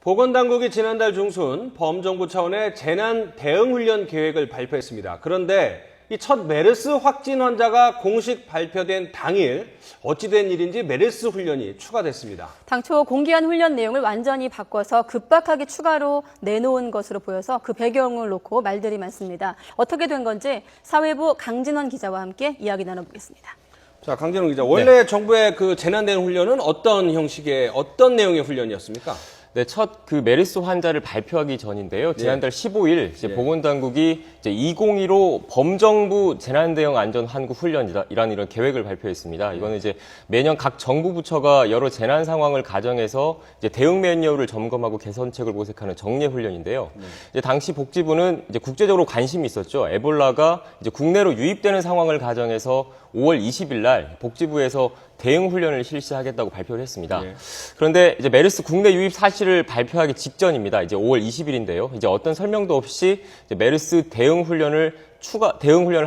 보건당국이 지난달 중순 범정부 차원의 재난 대응 훈련 계획을 발표했습니다. 그런데 이 첫 메르스 확진 환자가 공식 발표된 당일 어찌된 일인지 메르스 훈련이 추가됐습니다. 당초 공개한 훈련 내용을 완전히 바꿔서 급박하게 추가로 내놓은 것으로 보여서 그 배경을 놓고 말들이 많습니다. 어떻게 된 건지 사회부 강진원 기자와 함께 이야기 나눠보겠습니다. 자, 강진원 기자, 원래 정부의 그 재난 대응 훈련은 어떤 형식의 어떤 내용의 훈련이었습니까? 네, 첫 그 메르스 환자를 발표하기 전인데요. 지난달 15일 이제 보건당국이 이제 2015 범정부 재난대응 안전한국 훈련이라는 이런 계획을 발표했습니다. 이거는 이제 매년 각 정부 부처가 여러 재난 상황을 가정해서 이제 대응 매뉴얼을 점검하고 개선책을 모색하는 정례 훈련인데요. 이제 당시 복지부는 이제 국제적으로 관심이 있었죠. 에볼라가 이제 국내로 유입되는 상황을 가정해서 5월 20일 날 복지부에서 대응 훈련을 실시하겠다고 발표를 했습니다. 그런데 이제 메르스 국내 유입 사실을 발표하기 직전입니다. 이제 5월 20일인데요. 이제 어떤 설명도 없이 이제 메르스 대응 훈련을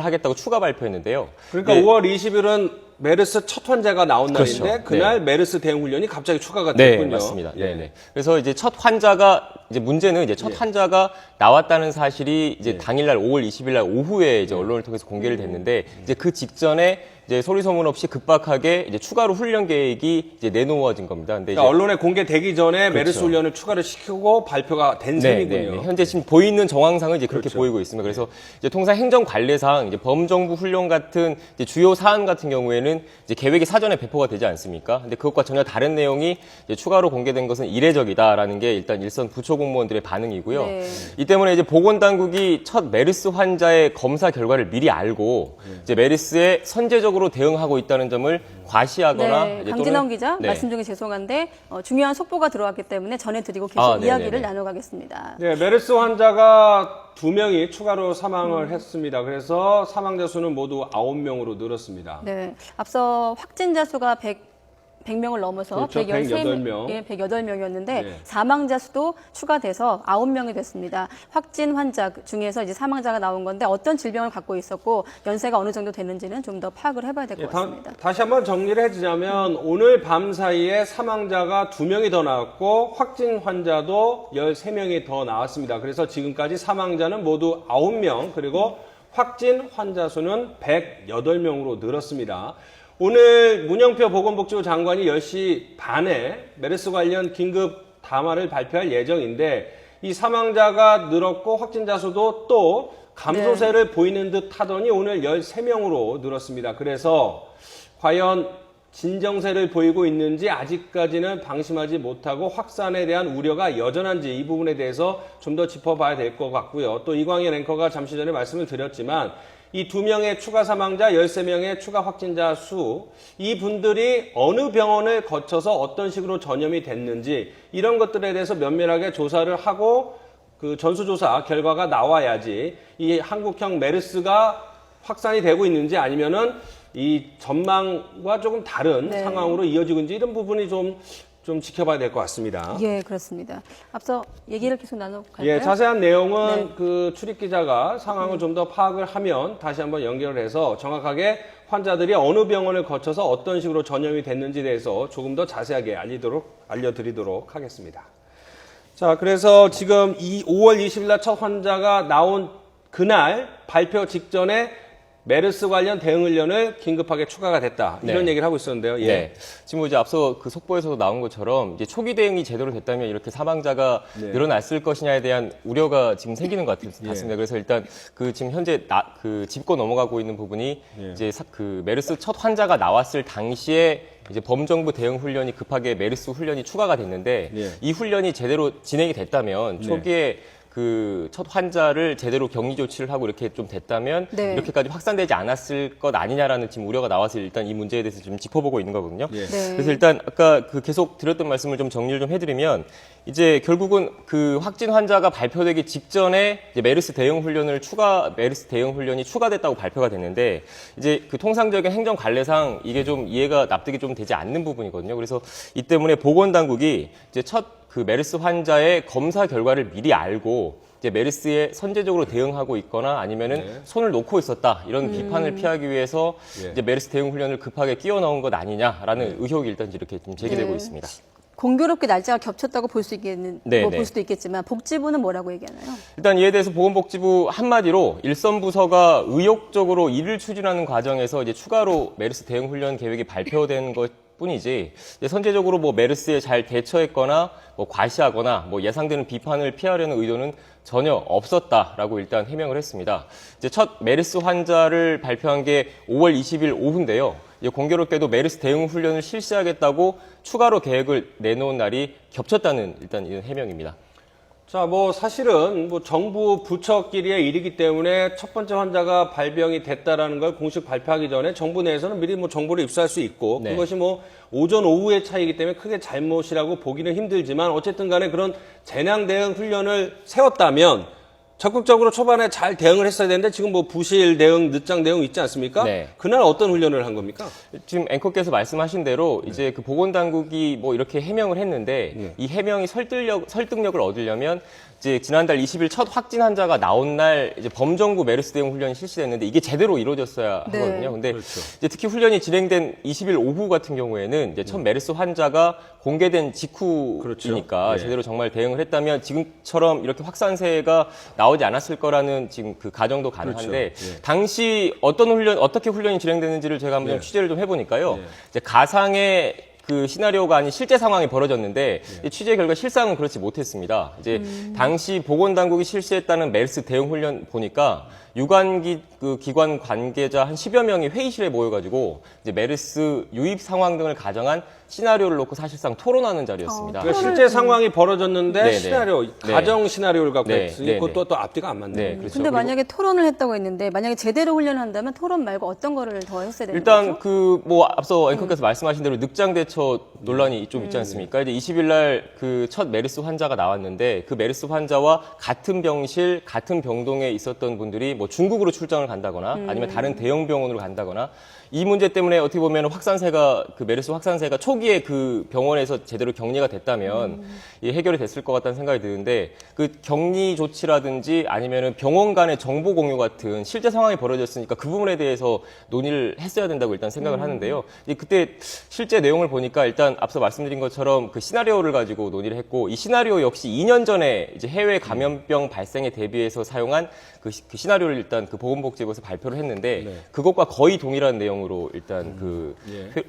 하겠다고 추가 발표했는데요. 그러니까 5월 20일은 메르스 첫 환자가 나온 그렇죠. 날인데 그날 메르스 대응 훈련이 갑자기 추가가 됐군요. 네, 맞습니다. 네. 그래서 이제 첫 환자가 이제 문제는 이제 첫 환자가 나왔다는 사실이 이제 당일날 5월 20일 날 오후에 이제 언론을 통해서 공개를 됐는데 이제 그 직전에 이제 소리 소문 없이 급박하게 이제 추가로 훈련 계획이 이제 내놓아진 겁니다. 근데 그러니까 이제 언론에 공개되기 전에 메르스 훈련을 추가를 시키고 발표가 된 셈이군요. 현재 지금 보이는 정황상은 이제 그렇게 보이고 있습니다. 그래서 이제 통상 행정관례상 이제 범정부 훈련 같은 이제 주요 사안 같은 경우에는 이제 계획이 사전에 배포가 되지 않습니까? 근데 그것과 전혀 다른 내용이 이제 추가로 공개된 것은 이례적이다라는 게 일단 일선 부처 공무원들의 반응이고요. 이 때문에 이제 보건당국이 첫 메르스 환자의 검사 결과를 미리 알고 이제 메르스에 선제적으로 대응하고 있다는 점을 과시하거나 이제 강진원 기자 말씀 중에 죄송한데 중요한 속보가 들어왔기 때문에 전해드리고 계속 이야기를 나눠가겠습니다. 네, 메르스 환자가 2명이 추가로 사망을 했습니다. 그래서 사망자 수는 모두 9명으로 늘었습니다. 네, 앞서 확진자 수가 100명을 넘어서 그렇죠, 108명. 108명이었는데 사망자 수도 추가돼서 9명이 됐습니다. 확진 환자 중에서 이제 사망자가 나온 건데 어떤 질병을 갖고 있었고 연세가 어느 정도 됐는지는 좀 더 파악을 해봐야 될 것 같습니다. 다시 한번 정리를 해주자면 오늘 밤 사이에 사망자가 2명이 더 나왔고 확진 환자도 13명이 더 나왔습니다. 그래서 지금까지 사망자는 모두 9명 그리고 확진 환자 수는 108명으로 늘었습니다. 오늘 문영표 보건복지부 장관이 10시 반에 메르스 관련 긴급 담화를 발표할 예정인데 이 사망자가 늘었고 확진자 수도 또 감소세를 보이는 듯 하더니 오늘 13명으로 늘었습니다. 그래서 과연 진정세를 보이고 있는지 아직까지는 방심하지 못하고 확산에 대한 우려가 여전한지 이 부분에 대해서 좀 더 짚어봐야 될 것 같고요. 또 이광희 앵커가 잠시 전에 말씀을 드렸지만 이 2명의 추가 사망자, 13명의 추가 확진자 수, 이 분들이 어느 병원을 거쳐서 어떤 식으로 전염이 됐는지 이런 것들에 대해서 면밀하게 조사를 하고 그 전수조사 결과가 나와야지 이 한국형 메르스가 확산이 되고 있는지 아니면은 이 전망과 조금 다른 상황으로 이어지고 있는지 이런 부분이 좀 지켜봐야 될 것 같습니다. 예, 그렇습니다. 앞서 얘기를 계속 나눠갈까요? 예, 자세한 내용은 그 출입 기자가 상황을 좀 더 파악을 하면 다시 한번 연결을 해서 정확하게 환자들이 어느 병원을 거쳐서 어떤 식으로 전염이 됐는지에 대해서 조금 더 자세하게 알려드리도록 하겠습니다. 자, 그래서 지금 5월 20일 날 첫 환자가 나온 그날 발표 직전에 메르스 관련 대응 훈련을 긴급하게 추가가 됐다. 이런 얘기를 하고 있었는데요. 예. 지금 이제 앞서 그 속보에서도 나온 것처럼 이제 초기 대응이 제대로 됐다면 이렇게 사망자가 늘어났을 것이냐에 대한 우려가 지금 생기는 것 같습니다. 그래서 일단 그 지금 현재 짚고 넘어가고 있는 부분이 이제 그 메르스 첫 환자가 나왔을 당시에 이제 범정부 대응 훈련이 급하게 메르스 훈련이 추가가 됐는데 이 훈련이 제대로 진행이 됐다면 초기에 그 첫 환자를 제대로 격리 조치를 하고 이렇게 좀 됐다면 이렇게까지 확산되지 않았을 것 아니냐라는 지금 우려가 나와서 일단 이 문제에 대해서 좀 짚어보고 있는 거거든요. 그래서 일단 아까 그 계속 드렸던 말씀을 좀 정리를 좀 해드리면 이제 결국은 그 확진 환자가 발표되기 직전에 이제 메르스 대응 훈련이 추가됐다고 발표가 됐는데 이제 그 통상적인 행정 관례상 이게 좀 이해가 납득이 좀 되지 않는 부분이거든요. 그래서 이 때문에 보건당국이 이제 첫 그 메르스 환자의 검사 결과를 미리 알고 이제 메르스에 선제적으로 대응하고 있거나 아니면은 손을 놓고 있었다 이런 비판을 피하기 위해서 이제 메르스 대응 훈련을 급하게 끼워 넣은 것 아니냐라는 의혹이 일단 이렇게 좀 제기되고 있습니다. 공교롭게 날짜가 겹쳤다고 볼 수 있겠는, 네, 뭐 네. 볼 수도 있겠지만 복지부는 뭐라고 얘기하나요? 일단 이에 대해서 보건복지부 한마디로 일선 부서가 의욕적으로 일을 추진하는 과정에서 이제 추가로 메르스 대응 훈련 계획이 발표된 것 뿐이지 이제 선제적으로 뭐 메르스에 잘 대처했거나 뭐 과시하거나 뭐 예상되는 비판을 피하려는 의도는 전혀 없었다라고 일단 해명을 했습니다. 이제 첫 메르스 환자를 발표한 게 5월 20일 오후인데요. 이제 공교롭게도 메르스 대응 훈련을 실시하겠다고 추가로 계획을 내놓은 날이 겹쳤다는 일단 이런 해명입니다. 자, 뭐 사실은 뭐 정부 부처끼리의 일이기 때문에 첫 번째 환자가 발병이 됐다라는 걸 공식 발표하기 전에 정부 내에서는 미리 뭐 정보를 입수할 수 있고 네. 그것이 뭐 오전 오후의 차이기 때문에 크게 잘못이라고 보기는 힘들지만 어쨌든 간에 그런 재난 대응 훈련을 세웠다면 적극적으로 초반에 잘 대응을 했어야 되는데 지금 뭐 부실 대응, 늦장 대응 있지 않습니까? 네. 그날 어떤 훈련을 한 겁니까? 지금 앵커께서 말씀하신 대로 이제 그 보건당국이 뭐 이렇게 해명을 했는데 이 해명이 설득력을 얻으려면 이제 지난달 20일 첫 확진 환자가 나온 날 이제 범정부 메르스 대응 훈련이 실시됐는데 이게 제대로 이루어졌어야 네. 하거든요. 근데 그렇죠. 이제 특히 훈련이 진행된 20일 오후 같은 경우에는 이제 첫 메르스 환자가 공개된 직후이니까 그렇죠. 예. 제대로 정말 대응을 했다면 지금처럼 이렇게 확산세가 나오지 않았을 거라는 지금 그 가정도 가능한데 그렇죠. 예. 당시 어떻게 훈련이 진행되는지를 제가 한번 좀 취재를 좀 해보니까요. 이제 가상의 그 시나리오가 아닌 실제 상황이 벌어졌는데 취재 결과 실상은 그렇지 못했습니다. 이제 당시 보건당국이 실시했다는 메르스 대응 훈련 보니까 기관 관계자 한 10여 명이 회의실에 모여가지고 이제 메르스 유입 상황 등을 가정한 시나리오를 놓고 사실상 토론하는 자리였습니다. 그러니까 실제 상황이 벌어졌는데 네네. 시나리오, 네. 가정 시나리오를 갖고 네, 했으니 네, 그것도 또 앞뒤가 안 맞네요. 네, 그렇죠. 근데 그리고 만약에 토론을 했다고 했는데 만약에 제대로 훈련을 한다면 토론 말고 어떤 거를 더 했어야 되는 일단 거죠? 그 뭐 앞서 앵커께서 말씀하신 대로 늑장 대처 논란이 좀 있지 않습니까? 이제 20일 날 그 첫 메르스 환자가 나왔는데 그 메르스 환자와 같은 병실, 같은 병동에 있었던 분들이 뭐 중국으로 출장을 간다거나 아니면 다른 대형 병원으로 간다거나 이 문제 때문에 어떻게 보면 그 메르스 확산세가 초기에 그 병원에서 제대로 격리가 됐다면 이 해결이 됐을 것 같다는 생각이 드는데 그 격리 조치라든지 아니면은 병원 간의 정보 공유 같은 실제 상황이 벌어졌으니까 그 부분에 대해서 논의를 했어야 된다고 일단 생각을 하는데요. 그때 실제 내용을 보니까 일단 앞서 말씀드린 것처럼 그 시나리오를 가지고 논의를 했고 이 시나리오 역시 2년 전에 이제 해외 감염병 발생에 대비해서 사용한 그 시나리오를 일단 그 보건복지부에서 발표를 했는데 그것과 거의 동일한 내용으로 일단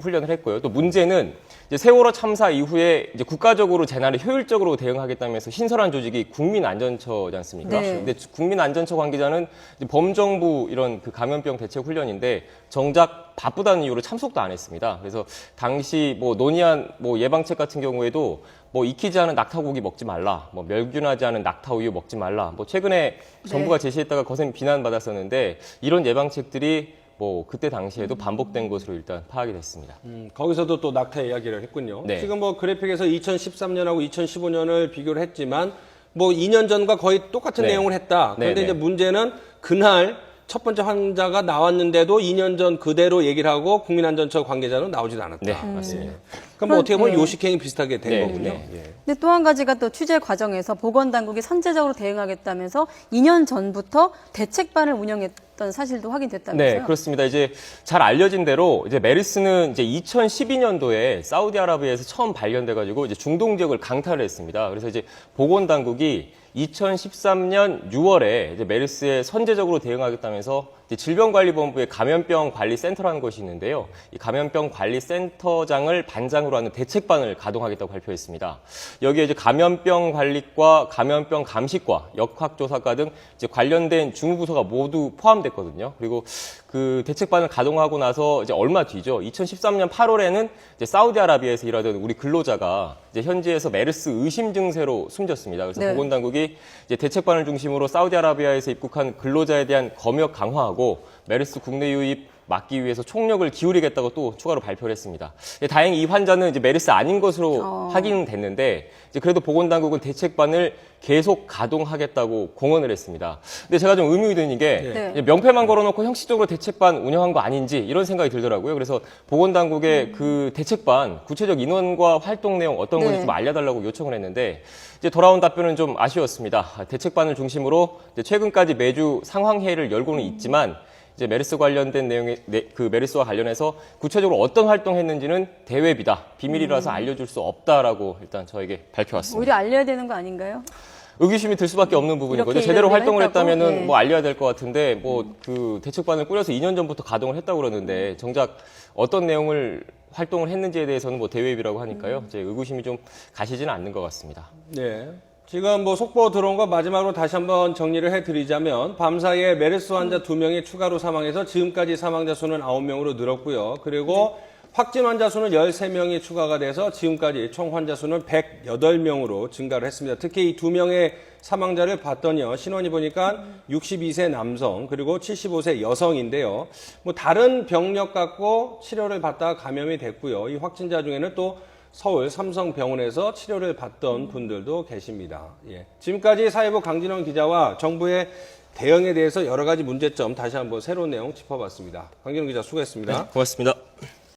훈련을 했고요. 또 문제는 이제 세월호 참사 이후에 이제 국가적으로 재난에 효율적으로 대응하겠다면서 신설한 조직이 국민안전처지 않습니까? 네. 근데 국민안전처 관계자는 이제 범정부 이런 그 감염병 대책 훈련인데 정작 바쁘다는 이유로 참석도 안 했습니다. 그래서 당시 뭐 논의한 뭐 예방책 같은 경우에도 뭐 익히지 않은 낙타고기 먹지 말라, 뭐 멸균하지 않은 낙타우유 먹지 말라, 뭐 최근에 정부가 제시했다가 거센 비난받았었는데 이런 예방책들이 뭐 그때 당시에도 반복된 것으로 일단 파악이 됐습니다. 거기서도 또 낙타 이야기를 했군요. 네. 지금 뭐 그래픽에서 2013년하고 2015년을 비교를 했지만 뭐 2년 전과 거의 똑같은 네. 내용을 했다. 그런데 네, 이제 네. 문제는 그날 첫 번째 환자가 나왔는데도 2년 전 그대로 얘기를 하고 국민안전처 관계자는 나오지도 않았다. 네, 맞습니다. 그럼 뭐 어떻게 보면 네. 요식행위 비슷하게 된 네, 거군요. 네. 예. 근데 또 한 가지가 또 취재 과정에서 보건당국이 선제적으로 대응하겠다면서 2년 전부터 대책반을 운영했던 사실도 확인됐다면서요? 네, 그렇습니다. 이제 잘 알려진 대로 이제 메르스는 이제 2012년도에 사우디아라비아에서 처음 발견돼가지고 이제 중동 지역을 강타를 했습니다. 그래서 이제 보건당국이 2013년 6월에 이제 메르스에 선제적으로 대응하겠다면서 이제 질병관리본부의 감염병관리센터라는 것이 있는데요. 이 감염병관리센터장을 반장으로 하는 대책반을 가동하겠다고 발표했습니다. 여기에 이제 감염병관리과, 감염병감시과, 역학조사과 등 이제 관련된 주무부서가 모두 포함됐거든요. 그리고 그 대책반을 가동하고 나서 이제 얼마 뒤죠. 2013년 8월에는 이제 사우디아라비아에서 일하던 우리 근로자가 이제 현지에서 메르스 의심 증세로 숨졌습니다. 그래서 네. 보건당국이 이제 대책반을 중심으로 사우디아라비아에서 입국한 근로자에 대한 검역 강화하고 메르스 국내 유입 막기 위해서 총력을 기울이겠다고 또 추가로 발표를 했습니다. 다행히 이 환자는 이제 메르스 아닌 것으로 확인은 됐는데 이제 그래도 보건당국은 대책반을 계속 가동하겠다고 공언을 했습니다. 근데 제가 좀 의문이 드는 게 네. 이제 명패만 걸어놓고 형식적으로 대책반 운영한 거 아닌지 이런 생각이 들더라고요. 그래서 보건당국의 그 대책반 구체적 인원과 활동 내용 어떤 건지 네. 좀 알려달라고 요청을 했는데 이제 돌아온 답변은 좀 아쉬웠습니다. 대책반을 중심으로 이제 최근까지 매주 상황회의를 열고는 있지만 이제 메르스 관련된 그 메르스와 관련해서 구체적으로 어떤 활동했는지는 대외비다, 비밀이라서 알려줄 수 없다라고 일단 저에게 밝혀왔습니다. 오히려 알려야 되는 거 아닌가요? 의구심이 들 수밖에 없는 부분인 거죠. 이렇게 제대로 이런 활동을 했다고? 했다면은 네. 뭐 알려야 될 것 같은데 뭐 그 대책반을 꾸려서 2년 전부터 가동을 했다고 그러는데 정작 어떤 내용을 활동을 했는지에 대해서는 뭐 대외비라고 하니까요. 이제 의구심이 좀 가시지는 않는 것 같습니다. 네. 지금 뭐 속보 들어온 거 마지막으로 다시 한번 정리를 해드리자면 밤사이에 메르스 환자 2명이 추가로 사망해서 지금까지 사망자 수는 9명으로 늘었고요. 그리고 확진 환자 수는 13명이 추가가 돼서 지금까지 총 환자 수는 108명으로 증가를 했습니다. 특히 이 2명의 사망자를 봤더니요. 신원이 보니까 62세 남성 그리고 75세 여성인데요. 뭐 다른 병력 갖고 치료를 받다가 감염이 됐고요. 이 확진자 중에는 또 서울 삼성병원에서 치료를 받던 분들도 계십니다. 예. 지금까지 사회부 강진원 기자와 정부의 대응에 대해서 여러 가지 문제점 다시 한번 새로운 내용 짚어봤습니다. 강진원 기자 수고했습니다. 고맙습니다.